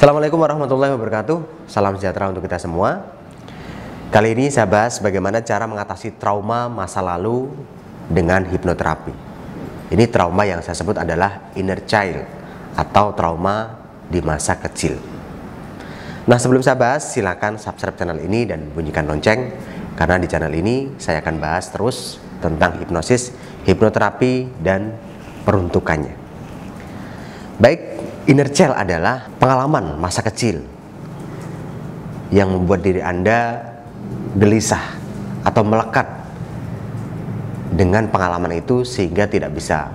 Assalamualaikum warahmatullahi wabarakatuh. Salam sejahtera untuk kita semua. Kali ini saya bahas bagaimana cara mengatasi trauma masa lalu dengan hipnoterapi. Ini trauma yang saya sebut adalah inner child atau trauma di masa kecil. Nah, sebelum saya bahas, silakan subscribe channel ini dan bunyikan lonceng, karena di channel ini saya akan bahas terus tentang hipnosis, hipnoterapi, dan peruntukannya. Baik, inner child adalah pengalaman masa kecil yang membuat diri Anda gelisah atau melekat dengan pengalaman itu sehingga tidak bisa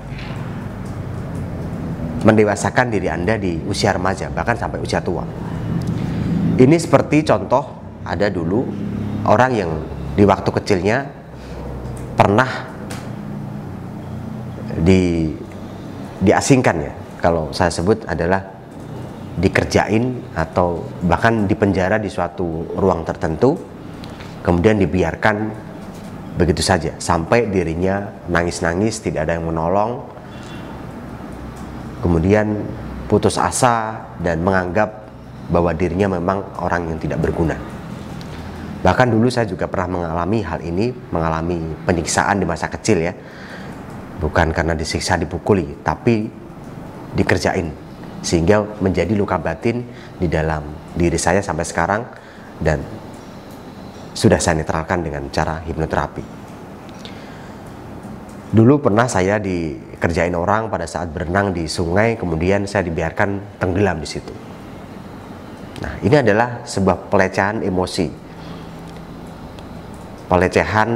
mendewasakan diri Anda di usia remaja, bahkan sampai usia tua. Ini seperti contoh, ada dulu orang yang di waktu kecilnya pernah diasingkan, ya. Kalau saya sebut adalah dikerjain atau bahkan dipenjara di suatu ruang tertentu, kemudian dibiarkan begitu saja sampai dirinya nangis-nangis, tidak ada yang menolong, kemudian putus asa dan menganggap bahwa dirinya memang orang yang tidak berguna. Bahkan dulu saya juga pernah mengalami hal ini, mengalami penyiksaan di masa kecil, ya. Bukan karena disiksa, dipukuli, tapi dikerjain, sehingga menjadi luka batin di dalam diri saya sampai sekarang, dan sudah saya netralkan dengan cara hipnoterapi. Dulu pernah saya dikerjain orang pada saat berenang di sungai, kemudian saya dibiarkan tenggelam di situ. Nah, ini adalah sebuah pelecehan emosi, pelecehan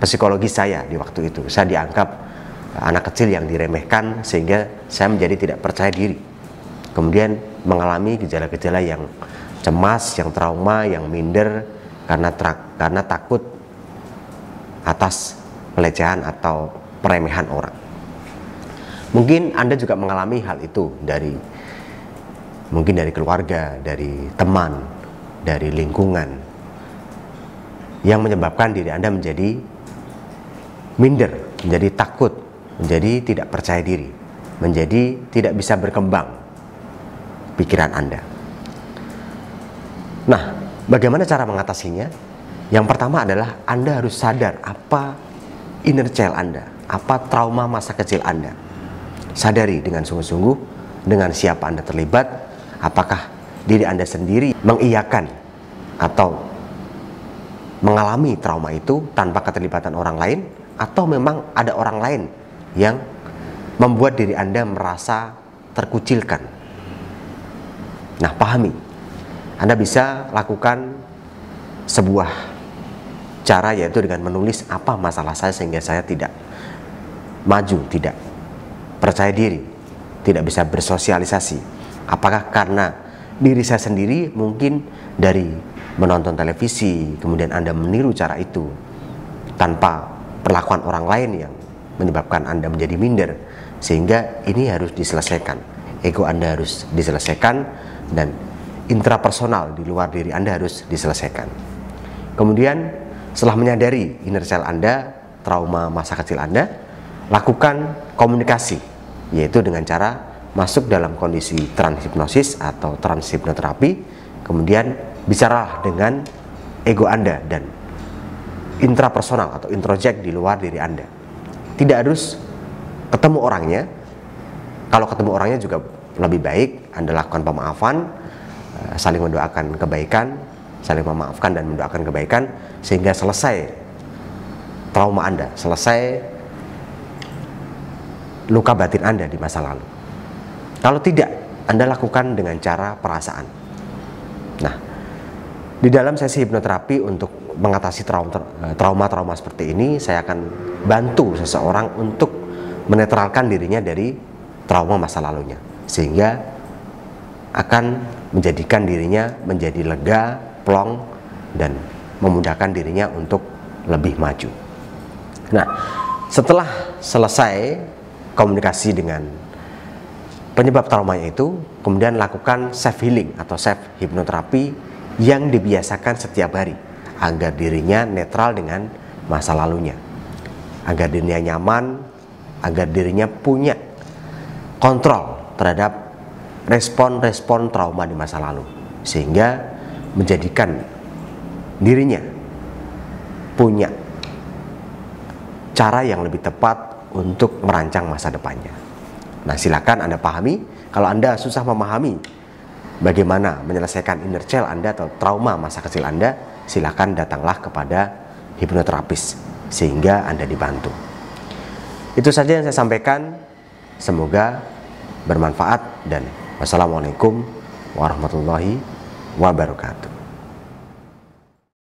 psikologi saya di waktu itu. Saya dianggap anak kecil yang diremehkan, sehingga saya menjadi tidak percaya diri, kemudian mengalami gejala-gejala yang cemas, yang trauma, yang minder karena takut atas pelecehan atau peremehan orang. Mungkin Anda juga mengalami hal itu mungkin dari keluarga, dari teman, dari lingkungan, yang menyebabkan diri Anda menjadi minder, menjadi takut, menjadi tidak percaya diri, menjadi tidak bisa berkembang pikiran Anda. Nah, bagaimana cara mengatasinya? Yang pertama adalah Anda harus sadar apa inner child Anda, apa trauma masa kecil Anda. Sadari dengan sungguh-sungguh dengan siapa Anda terlibat, apakah diri Anda sendiri mengiyakan atau mengalami trauma itu tanpa keterlibatan orang lain, atau memang ada orang lain yang membuat diri Anda merasa terkucilkan. Nah, pahami. Anda bisa lakukan sebuah cara, yaitu dengan menulis apa masalah saya sehingga saya tidak maju, tidak percaya diri, tidak bisa bersosialisasi. Apakah karena diri saya sendiri, mungkin dari menonton televisi, kemudian Anda meniru cara itu tanpa perlakuan orang lain yang menyebabkan Anda menjadi minder, sehingga ini harus diselesaikan. Ego Anda harus diselesaikan, dan intrapersonal di luar diri Anda harus diselesaikan. Kemudian setelah menyadari inner child Anda, trauma masa kecil Anda, lakukan komunikasi, yaitu dengan cara masuk dalam kondisi transhipnosis atau transhipnoterapi. Kemudian bicaralah dengan ego Anda dan intrapersonal atau introject di luar diri Anda. Tidak harus ketemu orangnya. Kalau ketemu orangnya juga lebih baik Anda lakukan pemaafan, saling mendoakan kebaikan, saling memaafkan dan mendoakan kebaikan, sehingga selesai trauma Anda, selesai luka batin Anda di masa lalu. Kalau tidak, Anda lakukan dengan cara perasaan. Nah, di dalam sesi hipnoterapi untuk mengatasi trauma-trauma seperti ini, saya akan bantu seseorang untuk menetralkan dirinya dari trauma masa lalunya, sehingga akan menjadikan dirinya menjadi lega, plong, dan memudahkan dirinya untuk lebih maju. Nah, setelah selesai komunikasi dengan penyebab traumanya itu, kemudian lakukan self healing atau self hipnoterapi yang dibiasakan setiap hari, agar dirinya netral dengan masa lalunya, agar dirinya nyaman, agar dirinya punya kontrol terhadap respon-respon trauma di masa lalu, sehingga menjadikan dirinya punya cara yang lebih tepat untuk merancang masa depannya. Nah, silakan Anda pahami. Kalau Anda susah memahami bagaimana menyelesaikan inner child Anda atau trauma masa kecil Anda, silakan datanglah kepada hipnoterapis sehingga Anda dibantu. Itu saja yang saya sampaikan. Semoga bermanfaat dan wassalamualaikum warahmatullahi wabarakatuh.